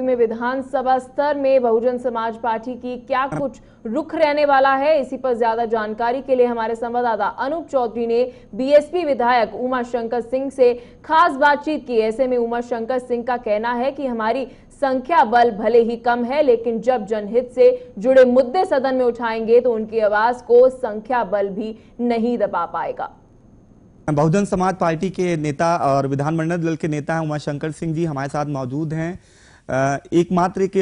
में विधानसभा स्तर में बहुजन समाज पार्टी की क्या कुछ रुख रहने वाला है, इसी पर ज्यादा जानकारी के लिए हमारे संवाददाता अनूप चौधरी ने बीएसपी विधायक उमा शंकर सिंह से खास बातचीत की। ऐसे में उमा शंकर सिंह का कहना है कि हमारी संख्या बल भले ही कम है, लेकिन जब जनहित से जुड़े मुद्दे सदन में उठाएंगे तो उनकी आवाज को संख्या बल भी नहीं दबा पाएगा। बहुजन समाज पार्टी के नेता और विधानमंडल दल के नेता उमा शंकर सिंह जी हमारे साथ मौजूद हैं। एकमात्र एक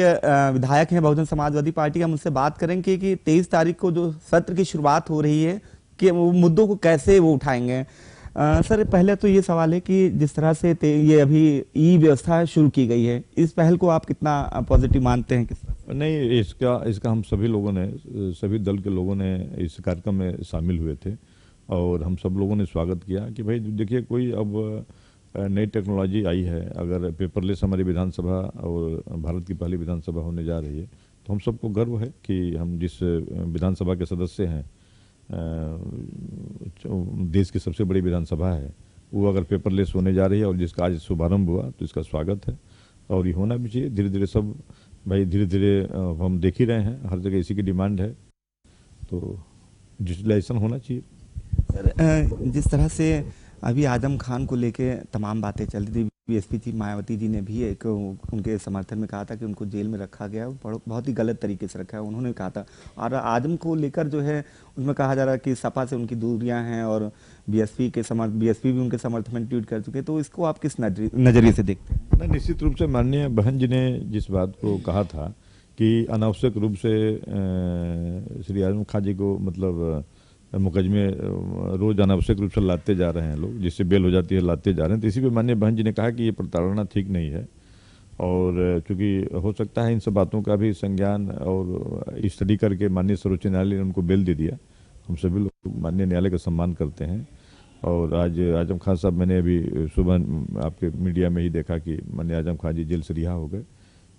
विधायक हैं बहुजन समाजवादी पार्टी। हम उनसे बात करेंगे कि 23 तारीख को जो सत्र की शुरुआत हो रही है कि वो मुद्दों को कैसे वो उठाएंगे। सर, पहले तो ये सवाल है कि जिस तरह से ये अभी ई व्यवस्था शुरू की गई है, इस पहल को आप कितना पॉजिटिव मानते हैं? किस नहीं, इसका हम सभी लोगों ने, सभी दल के लोगों ने इस कार्यक्रम में शामिल हुए थे और हम सब लोगों ने स्वागत किया कि भाई देखिए, कोई अब नई टेक्नोलॉजी आई है। अगर पेपरलेस हमारी विधानसभा और भारत की पहली विधानसभा होने जा रही है, तो हम सबको गर्व है कि हम जिस विधानसभा के सदस्य हैं, देश की सबसे बड़ी विधानसभा है, वो अगर पेपरलेस होने जा रही है और जिसका आज शुभारंभ हुआ, तो इसका स्वागत है और ये होना भी चाहिए। धीरे धीरे सब भाई धीरे हम देख ही रहे हैं, हर जगह इसी की डिमांड है, तो डिजिटलाइजेशन होना चाहिए। जिस तरह से अभी आजम खान को लेके तमाम बातें चल रही थी, बीएसपी जी मायावती जी ने भी एक उनके समर्थन में कहा था कि उनको जेल में रखा गया, बहुत ही गलत तरीके से रखा है उन्होंने कहा था। और आजम को लेकर जो है उसमें कहा जा रहा है कि सपा से उनकी दूरियां हैं और बीएसपी भी उनके समर्थन में ट्वीट कर चुके। तो इसको आप किस नजरिए से देखते हैं? निश्चित रूप से माननीय बहन जी ने जिस बात को कहा था कि अनावश्यक रूप से श्री आजम खान जी को मतलब मुकदमे रोज अनावश्यक रूप से लाते जा रहे हैं लोग, जिससे बेल हो जाती है, लाते जा रहे हैं। तो इसी पे माननीय बहन जी ने कहा कि ये प्रताड़ना ठीक नहीं है और चूंकि हो सकता है इन सब बातों का भी संज्ञान और स्टडी करके माननीय सर्वोच्च न्यायालय ने उनको बेल दे दिया। हम सभी लोग माननीय न्यायालय का सम्मान करते हैं। और आज आजम खान साहब, मैंने अभी सुबह आपके मीडिया में ही देखा कि माननीय आजम खान जी जेल से रिहा हो गए।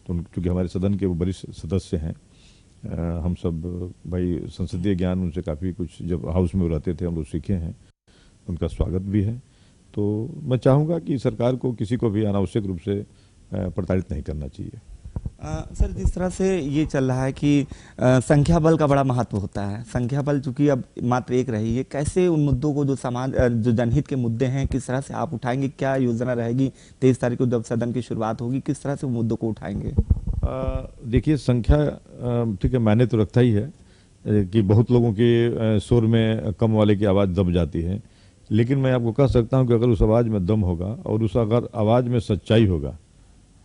तो चूँकि हमारे सदन के वो वरिष्ठ सदस्य हैं, हम सब भाई संसदीय ज्ञान उनसे काफ़ी कुछ जब हाउस में रहते थे हम लोग सीखे हैं, उनका स्वागत भी है। तो मैं चाहूँगा कि सरकार को किसी को भी अनावश्यक रूप से प्रताड़ित नहीं करना चाहिए। सर, जिस तरह से ये चल रहा है कि संख्या बल का बड़ा महत्व होता है, संख्या बल चूंकि अब मात्र एक रही है, कैसे उन मुद्दों को जो जनहित के मुद्दे हैं किस तरह से आप उठाएंगे? क्या योजना रहेगी 23 तारीख को जब सदन की शुरुआत होगी, किस तरह से उन मुद्दों को उठाएंगे? देखिए, संख्या ठीक है, मायने तो रखता ही है कि बहुत लोगों के शोर में कम वाले की आवाज़ दब जाती है, लेकिन मैं आपको कह सकता हूं कि अगर उस आवाज़ में दम होगा और उस अगर आवाज़ में सच्चाई होगा,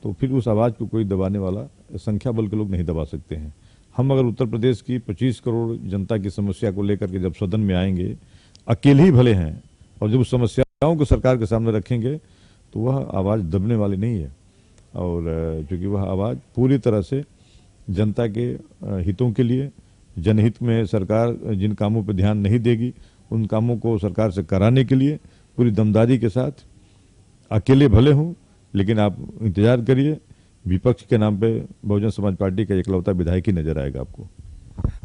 तो फिर उस आवाज़ को कोई दबाने वाला संख्या बल के लोग नहीं दबा सकते हैं। हम अगर उत्तर प्रदेश की 25 करोड़ जनता की समस्या को लेकर के जब सदन में आएंगे, अकेले ही भले हैं, और जब उस समस्याओं को सरकार के सामने रखेंगे, तो वह आवाज़ दबने वाली नहीं है। और चूँकि वह आवाज़ पूरी तरह से जनता के हितों के लिए, जनहित में सरकार जिन कामों पर ध्यान नहीं देगी, उन कामों को सरकार से कराने के लिए पूरी दमदारी के साथ, अकेले भले हों, लेकिन आप इंतजार करिए, विपक्ष के नाम पे बहुजन समाज पार्टी का इकलौता विधायक ही नजर आएगा आपको।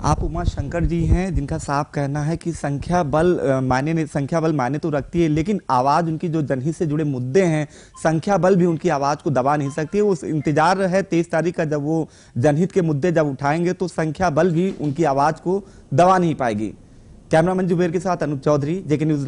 आप उमा शंकर जी हैं जिनका साफ कहना है कि संख्या बल मायने तो रखती है, लेकिन आवाज उनकी जो जनहित से जुड़े मुद्दे हैं, संख्या बल भी उनकी आवाज को दबा नहीं सकती है। वो इंतजार है 23 तारीख का, जब वो जनहित के मुद्दे जब उठाएंगे तो संख्या बल भी उनकी आवाज को दबा नहीं पाएगी। कैमरामैन जुबेर के साथ अनूप चौधरी, जेके न्यूज।